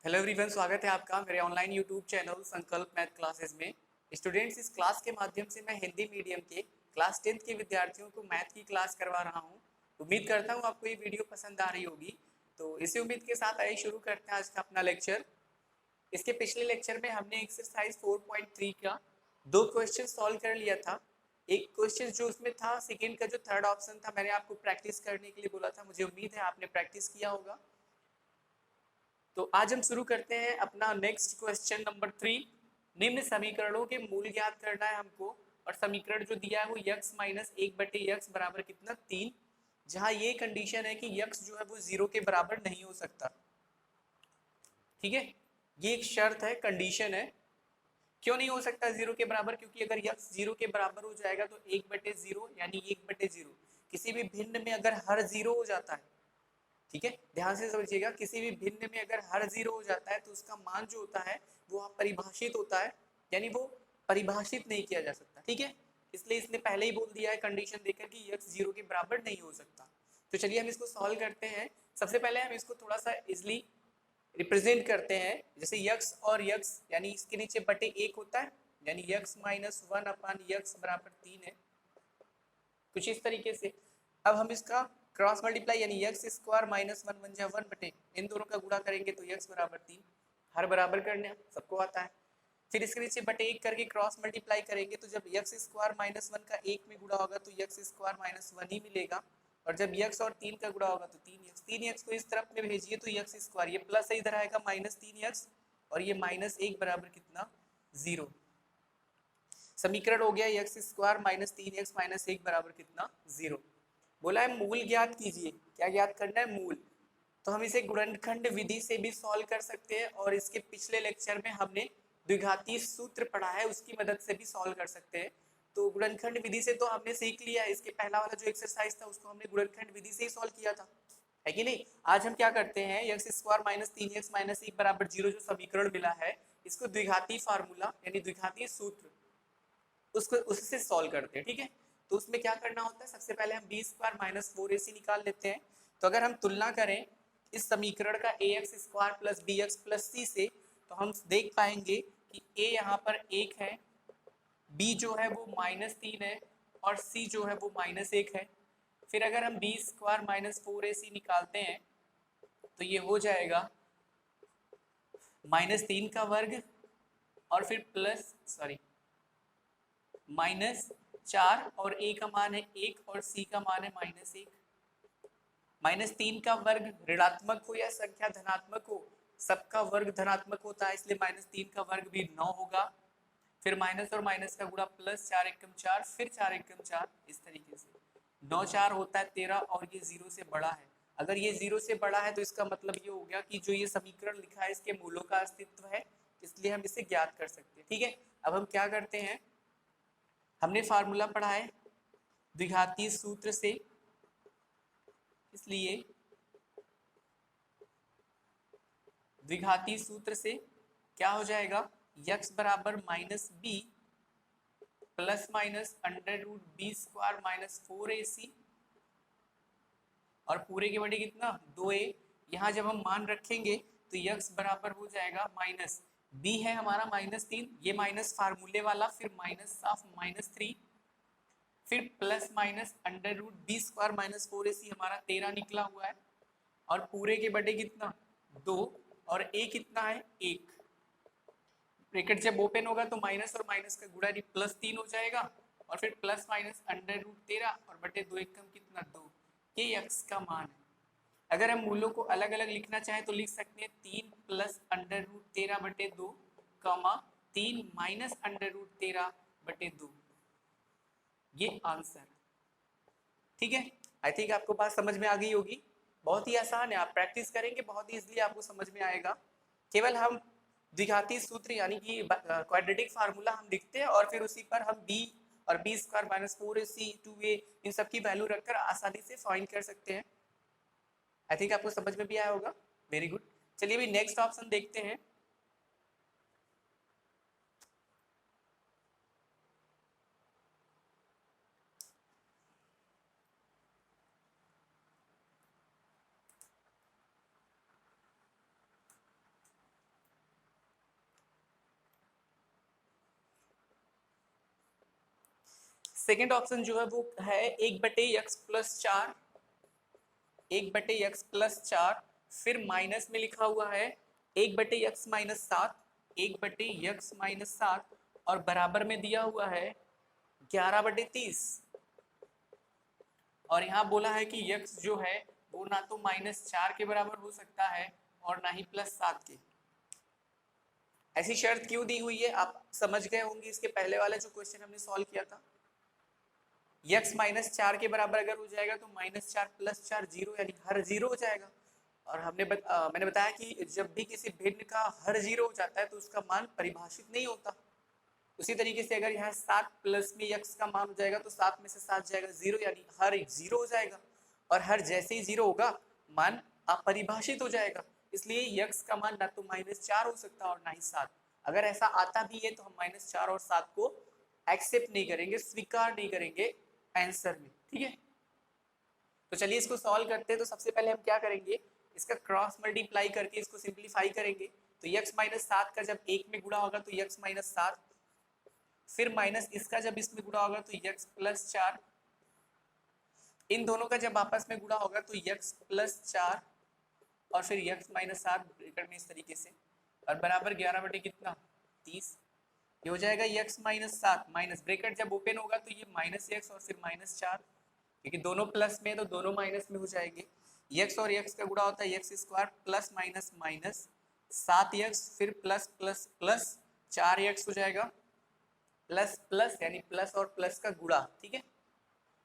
Hello everyone, स्वागत है आपका मेरे ऑनलाइन यूट्यूब चैनल संकल्प मैथ क्लासेस में। स्टूडेंट्स, इस क्लास के माध्यम से मैं हिंदी मीडियम के क्लास 10th के विद्यार्थियों को मैथ की क्लास करवा रहा हूं। उम्मीद करता हूं आपको ये वीडियो पसंद आ रही होगी। तो इसी उम्मीद के साथ आइए शुरू करते हैं आज का अपना लेक्चर। इसके पिछले लेक्चर में हमने एक्सरसाइज 4.3 का 2 क्वेश्चन सॉल्व कर लिया था। एक क्वेश्चन जो उसमें था सेकेंड का जो थर्ड ऑप्शन था, मैंने आपको प्रैक्टिस करने के लिए बोला था। मुझे उम्मीद है आपने प्रैक्टिस किया होगा। तो आज हम शुरू करते हैं अपना नेक्स्ट क्वेश्चन नंबर 3। निम्न समीकरणों के मूल ज्ञात करना है हमको, और समीकरण जो दिया है वो यक्स माइनस 1/x बराबर कितना 3, जहां ये कंडीशन है कि यक्स जो है वो 0 के बराबर नहीं हो सकता। ठीक है, ये एक शर्त है, कंडीशन है। क्यों नहीं हो सकता 0 के बराबर? क्योंकि अगर यक्स 0 के बराबर हो जाएगा तो 1/0 यानी 1/0 किसी भी भिन्न में अगर हर 0 हो जाता है, ठीक है, ध्यान से समझिएगा, किसी भी भिन्न में अगर हर 0 हो जाता है तो उसका मान जो होता है वो अपरिभाषित होता है, यानी वो परिभाषित नहीं किया जा सकता। ठीक है, इसलिए इसने पहले ही बोल दिया है कंडीशन देकर कि यक्स 0 के बराबर नहीं हो सकता। तो चलिए हम इसको सॉल्व करते हैं। सबसे पहले हम इसको थोड़ा सा इजिली रिप्रेजेंट करते हैं। जैसे यक्स और यक्स यानी इसके नीचे बटे 1 होता है, यानी यक्स माइनस 1 अपान यक्स बराबर 3 है, कुछ इस तरीके से। अब हम इसका क्रॉस मल्टीप्लाई यानी यक्स स्क्वायर माइनस 1 1 1 बटे इन दोनों का गुणा करेंगे तो यक्स बराबर 3, हर बराबर करने सबको आता है। फिर इसके नीचे बटे 1 करके क्रॉस मल्टीप्लाई करेंगे तो जब यक्स स्क्वायर माइनस 1 का 1 में गुणा होगा तो यक्स स्क्वायर माइनस 1 ही मिलेगा, और जब यक्स और 3 का गुणा होगा तो 3 यक्स को इस तरफ में भेजिए तो यक्स स्क्वायर, ये प्लस से इधर आएगा माइनस 3 यक्स, और ये माइनस 1 बराबर कितना 0। समीकरण हो गया x square minus 3 x minus 1 बराबर कितना 0। बोला है मूल ज्ञात कीजिए। क्या ज्ञात करना है? मूल। तो हम इसे गुणनखंड विधि से भी सॉल्व कर सकते हैं, और इसके पिछले लेक्चर में हमने द्विघाती सूत्र पढ़ा है उसकी मदद से भी सॉल्व कर सकते हैं। तो गुणनखंड विधि से तो हमने सीख लिया, इसके पहला वाला जो एक्सरसाइज था उसको हमने गुणनखंड विधि से ही सॉल्व किया था, है कि नहीं। आज हम क्या करते हैं, x square minus 3 x minus 1 बराबर 0 जो समीकरण मिला है इसको द्विघाती फार्मूला यानी द्विघाती सूत्र उसको उससे सॉल्व करते हैं। ठीक है, तो उसमें क्या करना होता है, सबसे पहले हम बी स्क्वायर माइनस 4ac निकाल लेते हैं। तो अगर हम तुलना करें इस समीकरण का a x square plus b x plus c से, तो हम देख पाएंगे कि ए यहाँ पर 1 है, बी जो है वो -3 है, और सी जो है वो -1 है। फिर अगर हम बी स्क्वायर माइनस 4ac निकालते हैं तो ये हो जाएगा -3 का वर्ग, और फिर प्लस -4, और ए का मान है 1 और सी का मान है -1। -3 का वर्ग ऋणात्मक हो या संख्या धनात्मक हो, सबका वर्ग धनात्मक होता है, इसलिए -3 का वर्ग भी 9 होगा। फिर माइनस और माइनस का गुणा प्लस 4 एकम 4, फिर 4 एकम 4, इस तरीके से 9 4 होता है 13, और ये 0 से बड़ा है। अगर ये 0 से बड़ा है तो इसका मतलब ये हो गया कि जो ये समीकरण लिखा है इसके मूलों का अस्तित्व है, इसलिए हम इसे ज्ञात कर सकते हैं। ठीक है, अब हम क्या करते हैं, हमने फार्मूला पढ़ा है द्विघाती सूत्र से, इसलिए द्विघाती सूत्र से क्या हो जाएगा, यक्स बराबर minus b plus minus under root b square minus 4ac, और पूरे के बड़े कितना 2a। यहाँ जब हम मान रखेंगे तो यक्स बराबर हो जाएगा माइनस बी है हमारा -3, ये माइनस फार्मूले वाला, फिर माइनस साफ -3, फिर plus minus under root b square minus 4ac हमारा 13 निकला हुआ है, और पूरे के बटे कितना 2, और a कितना है 1। ब्रैकेट जब ओपन होगा तो माइनस और माइनस का गुणा +3 हो जाएगा, और फिर प्लस माइनस अंडर रूट 13 और बटे 2 एकम कितना 2, ये यक्स का मान है। अगर हम मूलों को अलग अलग लिखना चाहें तो लिख सकते हैं 3 प्लस अंडर रूट 13 बटे 2, कॉमा 3 माइनस अंडर रूट 13 बटे 2, ये आंसर। ठीक है, आई थिंक आपको बात समझ में आ गई होगी। बहुत ही आसान है, आप प्रैक्टिस करेंगे बहुत ही इजीली आपको समझ में आएगा। केवल हम द्विघाती सूत्र यानी कि क्वाड्रेटिक फार्मूला हम लिखते हैं, और फिर उसी पर हम b और B square minus 4ac 2a इन सब की वैल्यू रखकर आसानी से फाइंड कर सकते हैं। आई थिंक आपको समझ में भी आया होगा। वेरी गुड, चलिए अभी नेक्स्ट ऑप्शन देखते हैं। सेकेंड ऑप्शन जो है वो है 1/x+4, 1/x+4, फिर माइनस में लिखा हुआ है 1/x-7, 1/x-7 और बराबर में दिया हुआ है 11/30। और यहाँ बोला है कि x जो है वो ना तो -4 के बराबर हो सकता है और ना ही +7 के। ऐसी शर्त क्यों दी हुई है आप समझ गए होंगे इसके पहले वाला जो क्वेश्चन हमने सॉल्व किया था। x -4 के बराबर अगर हो जाएगा तो -4+4 0, यानी हर जीरो हो जाएगा। और मैंने बताया कि जब भी किसी भिन्न का हर जीरो हो जाता है तो उसका मान परिभाषित नहीं होता। उसी तरीके से अगर यहाँ 7 प्लस में x का मान हो जाएगा तो 7 में से 7 जाएगा 0, यानी हर एक 0 हो जाएगा। और हर जैसे ही 0 होगा मान अपरिभाषित हो जाएगा। इसलिए x का मान ना तो -4 हो सकता और ना ही 7। अगर ऐसा आता भी है तो हम -4 और 7 को एक्सेप्ट नहीं करेंगे, स्वीकार नहीं करेंगे आंसर में। ठीक है, तो चलिए इसको सॉल्व करते हैं। तो सबसे पहले हम क्या करेंगे, इसका क्रॉस मल्टीप्लाई करके इसको सिंप्लीफाई करेंगे। तो x -7 का जब 1 में गुणा होगा तो x -7, फिर माइनस इसका जब इसमें गुणा होगा तो x+4, इन दोनों का जब आपस में गुणा होगा तो x+4 और फिर x -7 ब्रैकेट में इस तरीके से, और बराबर 11/30। ये हो जाएगा x -7 माइनस ब्रैकेट जब ओपन होगा तो ये -x और फिर -4, क्योंकि दोनों प्लस में तो दोनों माइनस में हो जाएंगे। x और x का गुणा होता है x² plus minus minus 7x, फिर प्लस प्लस प्लस 4x हो जाएगा, प्लस प्लस यानी प्लस और प्लस का गुणा। ठीक है,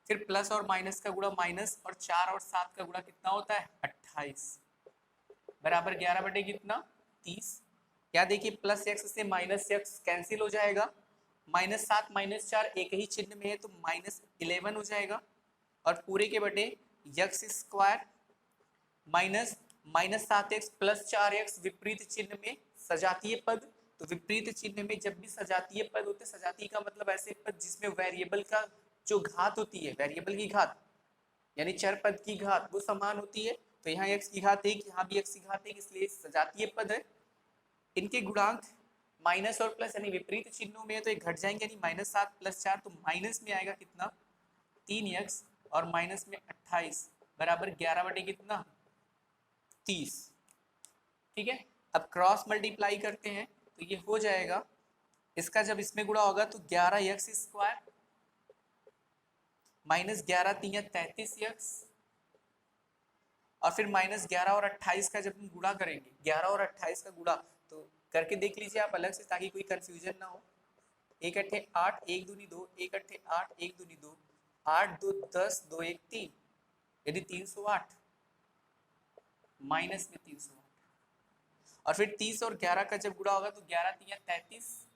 फिर प्लस और माइनस का गुणा माइनस, और 4 और 7 का गुणा कितना होता है 28, बराबर 11/30। क्या देखिए प्लस x से माइनस x कैंसिल हो जाएगा, -7 -4 एक ही चिन्ह में है तो -11 हो जाएगा, और पूरे के बटे x² minus -7x plus 4x विपरीत चिन्ह में सजातीय पद। तो विपरीत चिन्ह में जब भी सजातीय पद होते, सजातीय का मतलब ऐसे पद जिसमें वेरिएबल का जो घात होती है, वेरिएबल की घात यानी चर पद की घात वो समान होती है। तो यहाँ x की घात 1, यहाँ भी x की घात 1, इसलिए सजातीय पद है। इनके गुणांक माइनस और प्लस यानी विपरीत चिन्हों में है तो ये घट जाएंगे, यानी -7 + 4 तो माइनस में आएगा कितना 3x और माइनस में 28 बराबर 11/30। ठीक है, अब क्रॉस मल्टीप्लाई करते हैं तो ये हो जाएगा, इसका जब इसमें गुणा होगा तो 11x² माइनस 11 3 33x, और फिर -11 और 28 का जब हम गुणा करेंगे, 11 और 28 का गुणा तो करके देख लीजिए आप अलग से ताकि कोई कंफ्यूजन ना हो। 1 × 8 1 दूनी 2, 1 × 8 1 दूनी 2, 8 2 10 2 1 3, यानी 308 माइनस में 308, और फिर 30 और 11 का जब गुणा होगा तो 11 3 33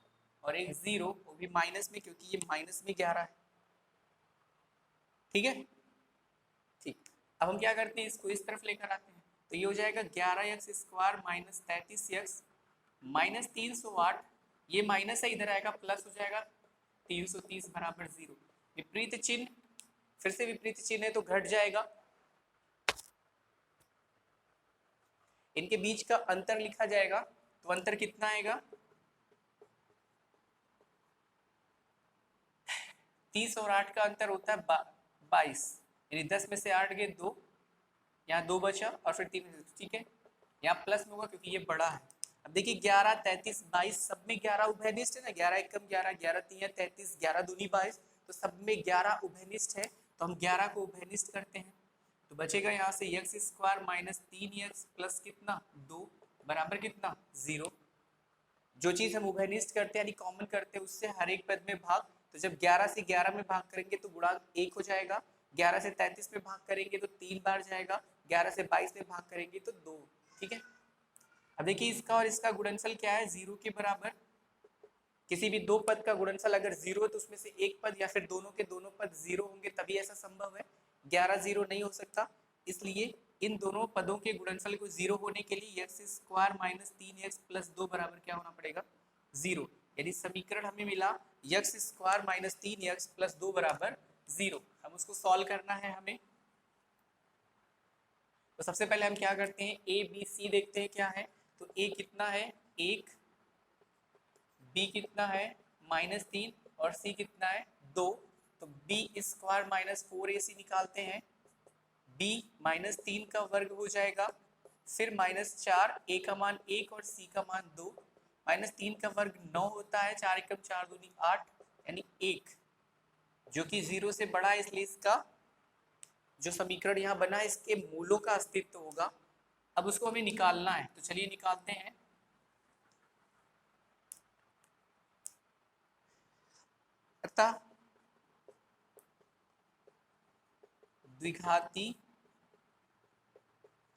और एक 0, वो भी माइनस में क्योंकि ये माइनस में 11 है। ठीक है, ठीक। अब हम क्या करते हैं, इसको इस तरफ लेकर आते हैं तो ये हो जाएगा 11x² माइनस 33x माइनस 308, ये माइनस है इधर आएगा प्लस हो जाएगा 330 बराबर 0। विपरीत चिन्ह, फिर से विपरीत चिन्ह है तो घट जाएगा, इनके बीच का अंतर लिखा जाएगा तो अंतर कितना आएगा 30 और 8 का अंतर होता है 22, यानी 10 में से 8 गए 2, यहाँ 2 बचा और फिर 3 में से। ठीक है, यहाँ प्लस में होगा क्योंकि ये बड़ा है। अब देखिए 11 33 22 सब में 11 उभयनिष्ठ है ना, 11 एकम 11 11 3 33 11 दूनी 22, तो सब में 11 उभयनिष्ठ है तो हम 11 को उभयनिष्ठ करते हैं तो बचेगा यहाँ से x² माइनस 3x प्लस कितना 2 बराबर कितना 0। जो चीज हम उभयनिष्ठ करते हैं यानी कॉमन करते हैं उससे हर एक पद में भाग, तो जब 11 से 11 में भाग करेंगे तो गुणांक 1 हो जाएगा, 11 से 33 में भाग करेंगे तो 3 बार जाएगा, 11 से 22 में भाग करेंगे तो 2। ठीक है, अब देखिए इसका और इसका गुणनफल क्या है 0 के बराबर। किसी भी दो पद का गुणनफल अगर 0 है तो उसमें से एक पद या फिर दोनों के दोनों पद 0 होंगे तभी ऐसा संभव है, 11 0 नहीं हो सकता। इसलिए इन दोनों पदों के गुणनफल को 0 होने के लिए x² माइनस 3x प्लस 2 बराबर क्या होना पड़ेगा 0, यानी समीकरण हमें मिला x² माइनस 3x प्लस 2 बराबर 0। हम उसको सॉल्व करना है हमें, तो सबसे पहले हम क्या करते हैं a b c देखते हैं क्या है। तो a कितना है 1, b कितना है -3 और c कितना है 2। तो बी स्क्वायर माइनस 4ac निकालते हैं, b माइनस 3 का वर्ग हो जाएगा, फिर माइनस 4, a का मान 1 और c का मान 2, माइनस 3 का वर्ग 9 होता है, 4 एकम 4 दूनी 8, यानी 1, जो कि 0 से बड़ा है, इसलिए इसका जो समीकरण यहाँ बना है इसके मूलों का अस्तित्व होगा। अब उसको हमें निकालना है, तो चलिए निकालते हैं। अतः द्विघाती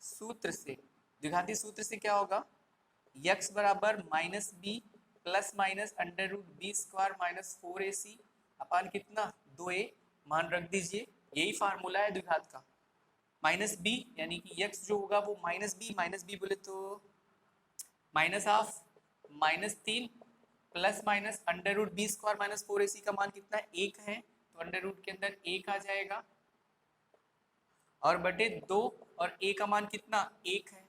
सूत्र से क्या होगा, x बराबर minus b plus minus under root b square minus 4ac upon कितना 2a, मान रख दीजिए, यही फार्मूला है द्विघात का। माइनस बी यानी कि x जो होगा वो माइनस बी बोले तो minus half minus 3 plus minus under root b square minus 4ac का मान कितना 1 है, तो अंडर रूट के अंदर 1 आ जाएगा और बटे 2 और a का मान कितना 1 है,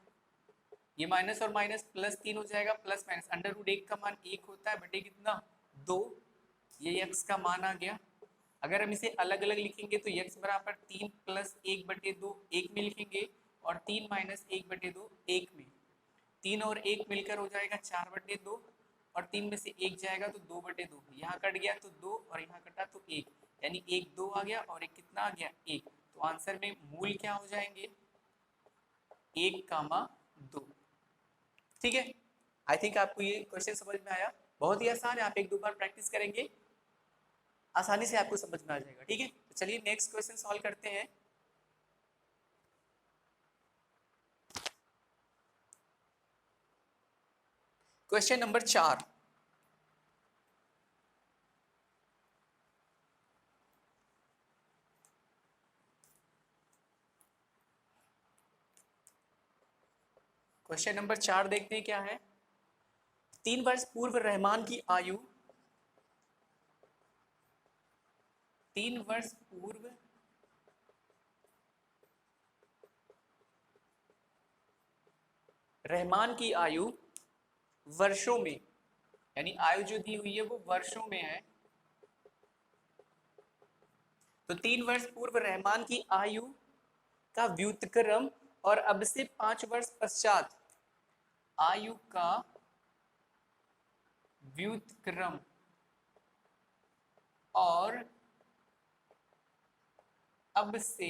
ये माइनस और माइनस प्लस 3 हो जाएगा, प्लस माइनस अंडर रूट 1 का मान 1 होता है बटे कितना 2, ये x का मान आ गया। अगर हम इसे अलग अलग लिखेंगे तो x बराबर 3 प्लस 1 बटे 2 1 में लिखेंगे और 3 माइनस 1 बटे 2 1 में, 3 और 1 मिलकर हो जाएगा 4 बटे 2 और 3 में से 1 जाएगा तो 2 बटे 2, यहाँ कट गया तो 2 और यहाँ कटा तो 1, यानी 1 2 आ गया और 1 कितना आ गया 1, तो आंसर में मूल क्या हो जाएंगे 1, 2। ठीक है, आई थिंक आपको ये क्वेश्चन समझ में आया, बहुत ही आसान है, आप एक दो बार प्रैक्टिस करेंगे आसानी से आपको समझ में आ जाएगा। ठीक है, तो चलिए नेक्स्ट क्वेश्चन सॉल्व करते हैं। क्वेश्चन नंबर 4, क्वेश्चन नंबर 4 देखते हैं क्या है। 3 वर्ष पूर्व रहमान की आयु 3 वर्ष पूर्व रहमान की आयु वर्षों में, यानी आयु जो दी हुई है वो वर्षों में है, तो 3 वर्ष पूर्व रहमान की आयु का व्युत्क्रम और अब से 5 वर्ष पश्चात आयु का व्युत्क्रम और अब से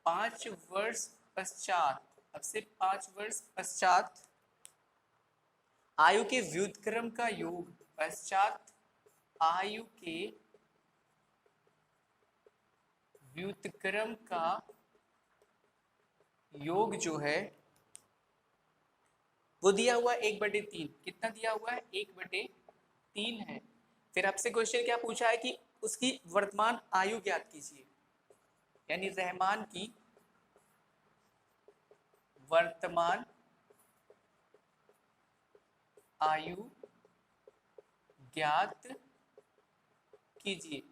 5 वर्ष पश्चात, अब से 5 वर्ष पश्चात आयु के व्युत्क्रम का योग, पश्चात आयु के व्युत्क्रम का योग जो है वो दिया हुआ है 1/3, कितना दिया हुआ है 1/3 है। फिर आपसे क्वेश्चन क्या पूछा है कि उसकी वर्तमान आयु ज्ञात कीजिए, यानी रहमान की वर्तमान आयु ज्ञात कीजिए।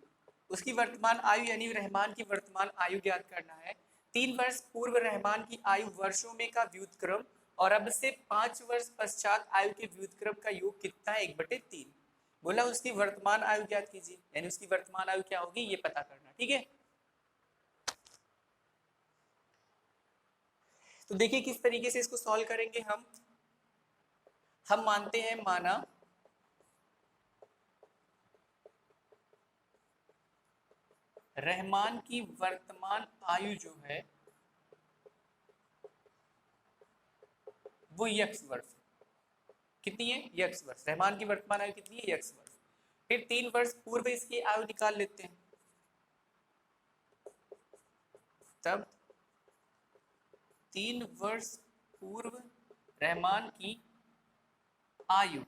उसकी वर्तमान आयु यानी रहमान की वर्तमान आयु ज्ञात करना है। 3 वर्ष पूर्व रहमान की आयु वर्षों में का व्युत्क्रम और अब से 5 वर्ष पश्चात आयु के व्युत्क्रम का योग कितना है 1/3, बोला उसकी वर्तमान आयु ज्ञात कीजिए, यानी उसकी वर्तमान आयु क्या होगी ये पता करना। ठीक है, तो देखिए किस तरीके से इसको सॉल्व करेंगे हम मानते हैं, माना रहमान की वर्तमान आयु जो है वो x वर्ष, कितनी है x वर्ष, रहमान की वर्तमान आयु कितनी है x वर्ष। फिर 3 वर्ष पूर्व इसकी आयु निकाल लेते हैं, तब 3 वर्ष पूर्व रहमान की आयु,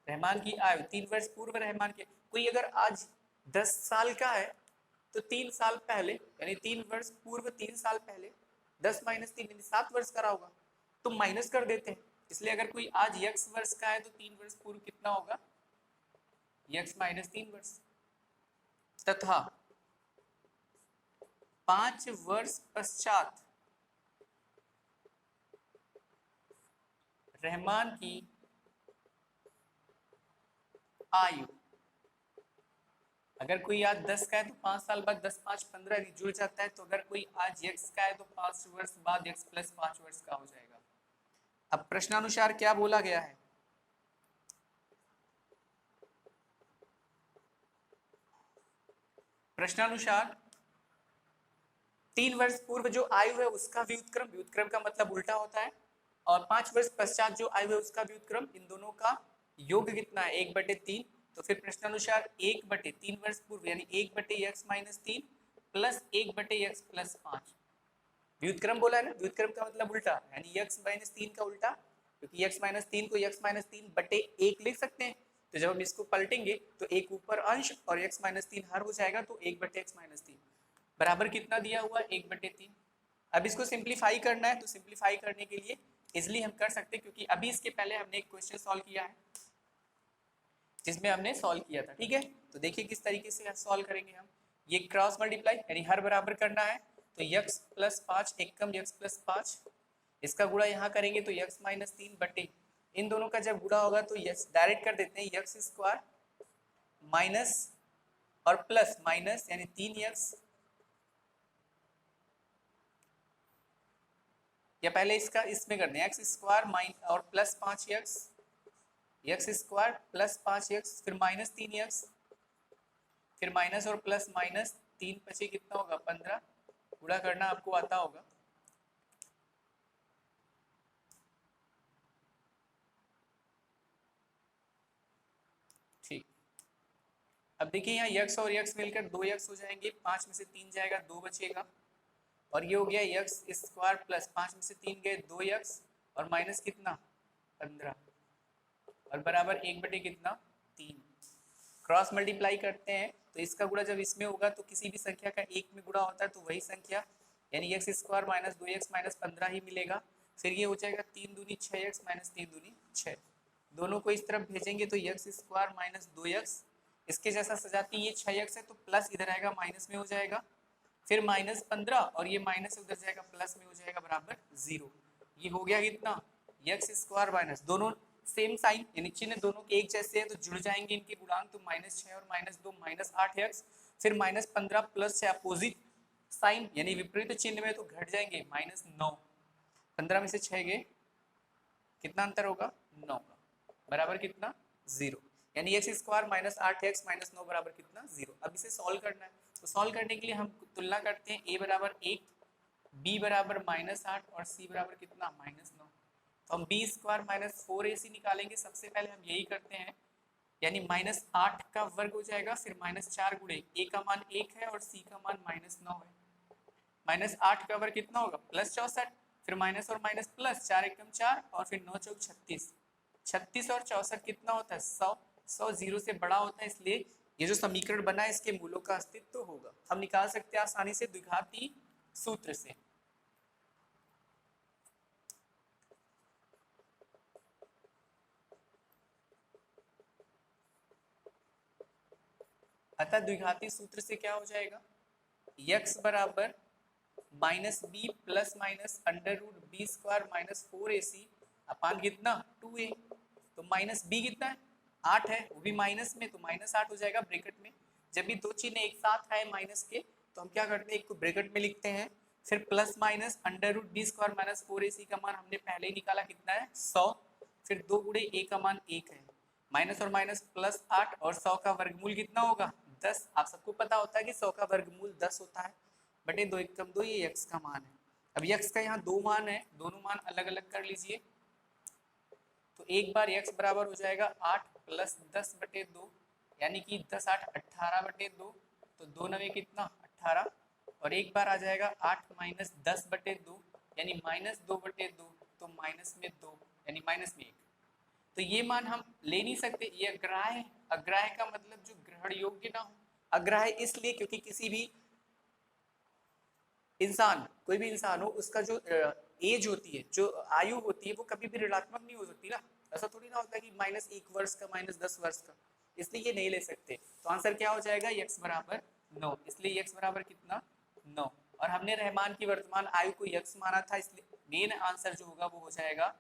3 वर्ष पूर्व रहमान के, कोई अगर आज 10 साल का है तो 3 साल पहले, यानी 3 वर्ष पूर्व 3 साल पहले, 10 माइनस 3 यानी 7 वर्ष का होगा, तो माइनस कर देते हैं। इसलिए अगर कोई आज x वर्ष का है तो 3 वर्ष पूर्व कितना होगा x माइनस 3 वर्ष, तथा 5 वर्ष पश्चात रहमान की आयु अगर कोई आज 10 का है तो 5 साल बाद 10 5 15 जुड़ जाता है, तो अगर कोई आज x का है तो 5 वर्ष बाद x प्लस 5 वर्ष का हो जाएगा। अब प्रश्नानुसार क्या बोला गया है, प्रश्नानुसार 3 वर्ष पूर्व जो आयु है उसका व्युत्क्रम, व्युत्क्रम का मतलब उल्टा होता है, और 5 वर्ष पश्चात जो आयु है उसका व्युत्क्रम, इन दोनों का योग कितना है 1/3। तो फिर प्रश्नानुसार 1/3 वर्ष पूर्व यानी 1/x-3 प्लस 1/x प्लस 5, व्युत्क्रम बोला है ना, व्युत्क्रम का मतलब उल्टा यानी x-3 का उल्टा, क्योंकि x-3 को x-3/1 लिख सकते हैं। तो जब हम इसको पलटेंगे तो एक ऊपर अंश और x-3 हर हो जाएगा, तो 1/x-3 बराबर कितना दिया हुआ 1/3। अब इसको सिंप्लीफाई करना है, तो सिंप्लीफाई करने के लिए इजिली हम कर सकते हैं, क्योंकि अभी इसके पहले हमने एक क्वेश्चन सॉल्व किया है जिसमें हमने सॉल्व किया था। ठीक है, तो देखिए किस तरीके से सॉल्व करेंगे हम। ये क्रॉस मल्टीप्लाई यानी हर बराबर करना है, तो x प्लस 5 एक कम x प्लस 5, इसका गुणा यहाँ करेंगे तो x-3 बटे, इन दोनों का जब गुणा होगा तो यस डायरेक्ट कर देते हैं x स्क्वायर माइनस और प्लस माइनस यानी 3x, या पहले इसका इसमें करते हैं x स्क्वायर माइनस और plus 5x, x square plus 5x फिर माइनस 3x, फिर माइनस और प्लस माइनस 3 बचे कितना होगा 15, गुणा करना आपको आता होगा। ठीक, अब देखिए यहाँ x और x मिलकर 2x हो जाएंगे, 5 में से 3 जाएगा 2 बचेगा, और ये हो गया x स्क्वायर प्लस 5 में से 3 गए 2x और माइनस कितना 15 और बराबर 1/3। क्रॉस मल्टीप्लाई करते हैं तो इसका गुणा जब इसमें होगा तो किसी भी संख्या का एक में गुणा होता है तो वही संख्या यानी x square minus 2x minus 15 ही मिलेगा। फिर ये हो जाएगा 3 दूनी 6x माइनस 3 दूनी 6, दोनों को इस तरफ भेजेंगे तो x स्क्वायर माइनस 2x इसके जैसा सजाती, ये 6x है तो प्लस इधर आएगा माइनस में हो जाएगा, फिर माइनस 15 और ये माइनस उधर जाएगा प्लस में हो जाएगा बराबर 0। ये हो गया कितना x स्क्वायर माइनस, दोनों सेम साइन यानी चिन्ह दोनों के एक जैसे हैं तो जुड़ जाएंगे इनके गुणांक, तो -6 और -2 -8x, फिर -15 प्लस 6 अपोजिट साइन यानी विपरीत चिन्ह में तो घट जाएंगे -9, 15 में से 6 गए कितना अंतर होगा 9 का, बराबर कितना 0, यानी x square minus 8x minus 9 बराबर कितना 0। अब इसे सॉल्व करना है, तो सॉल्व करने के लिए हम तुलना करते हैं a बराबर 1, b बराबर -8 और c बराबर कितना -9। तो हम बी स्क्वायर माइनस 4ac निकालेंगे, सबसे पहले हम यही करते हैं, यानी -8 का वर्ग हो जाएगा, फिर -4 गुणे a का मान 1 है और c का मान -9 है, -8 का वर्ग कितना होगा +64, फिर माइनस और माइनस प्लस 4 एकम 4 और फिर 9 चौक 36, 36 और 64 कितना होता है 100, 100 0 से बड़ा होता है, इसलिए ये जो समीकरण बना है इसके मूलों का अस्तित्व होगा। हम निकाल सकते हैं आसानी से द्विघाती सूत्र से। अतः द्विघाती सूत्र से क्या हो जाएगा x बराबर -b plus minus under root b square minus 4ac upon कितना 2a, तो -b कितना है 8 है, वो भी माइनस में तो -8 हो जाएगा ब्रैकेट में। जब भी दो चिन्ह एक साथ आए माइनस के तो हम क्या करते हैं एक को ब्रैकेट में लिखते हैं, फिर plus minus under root b square minus 4ac का मान हमने पहले ही निकाला कितना है 100, फिर 2 गुणे a का मान 1 है, माइनस और माइनस प्लस 8 और 100 का वर्गमूल कितना होगा 10। आप सबको पता होता है कि 100 का वर्गमूल 10 होता है, बटे 2 एकम 2 ये x का मान है। अब x का यहाँ दो मान है, दोनों मान अलग अलग कर लीजिए, तो एक बार x बराबर हो जाएगा 8 प्लस 10 बटे 2 यानी कि 10 8 18 बटे 2, तो 2 9 कितना 18, और एक बार आ जाएगा 8 माइनस 10 बटे 2 यानी -2 बटे 2, तो माइनस में 2 यानी माइनस में 1। तो ये मान हम ले नहीं सकते, ये अग्राह्य है। अग्राह्य का मतलब जो ग्रहण योग्य ना हो, अग्राह्य इसलिए क्योंकि किसी भी इंसान कोई भी इंसान हो उसका जो एज होती है जो आयु होती है वो कभी भी ऋणात्मक नहीं हो सकती ना, ऐसा थोड़ी ना होता है कि -1 वर्ष का -10 वर्ष का, इसलिए ये नहीं ले सकते। तो आंसर क्या हो जाएगा x बराबर 9, इसलिए x बराबर कितना 9, और हमने रहमान की वर्तमान आयु को x माना था, इसलिए मेन आंसर जो होगा वो हो जाएगा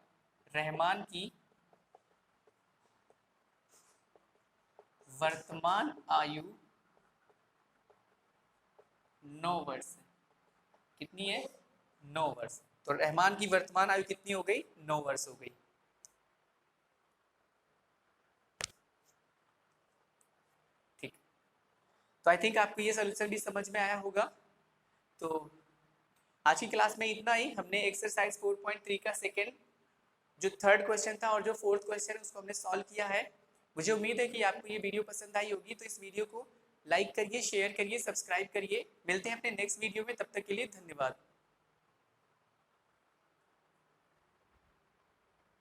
रहमान की वर्तमान आयु 9 वर्ष है। कितनी है? 9 वर्ष। तो रहमान की वर्तमान आयु कितनी हो गई? 9 वर्ष हो गई। ठीक, तो आई थिंक आपको ये सोल्यूशन भी समझ में आया होगा। तो आज की क्लास में इतना ही। हमने एक्सरसाइज 4.3 का सेकेंड जो थर्ड क्वेश्चन था और जो फोर्थ क्वेश्चन उसको हमने सॉल्व किया है। मुझे उम्मीद है कि आपको ये वीडियो पसंद आई होगी। तो इस वीडियो को लाइक करिए, शेयर करिए, सब्सक्राइब करिए। मिलते हैं अपने नेक्स्ट वीडियो में, तब तक के लिए धन्यवाद।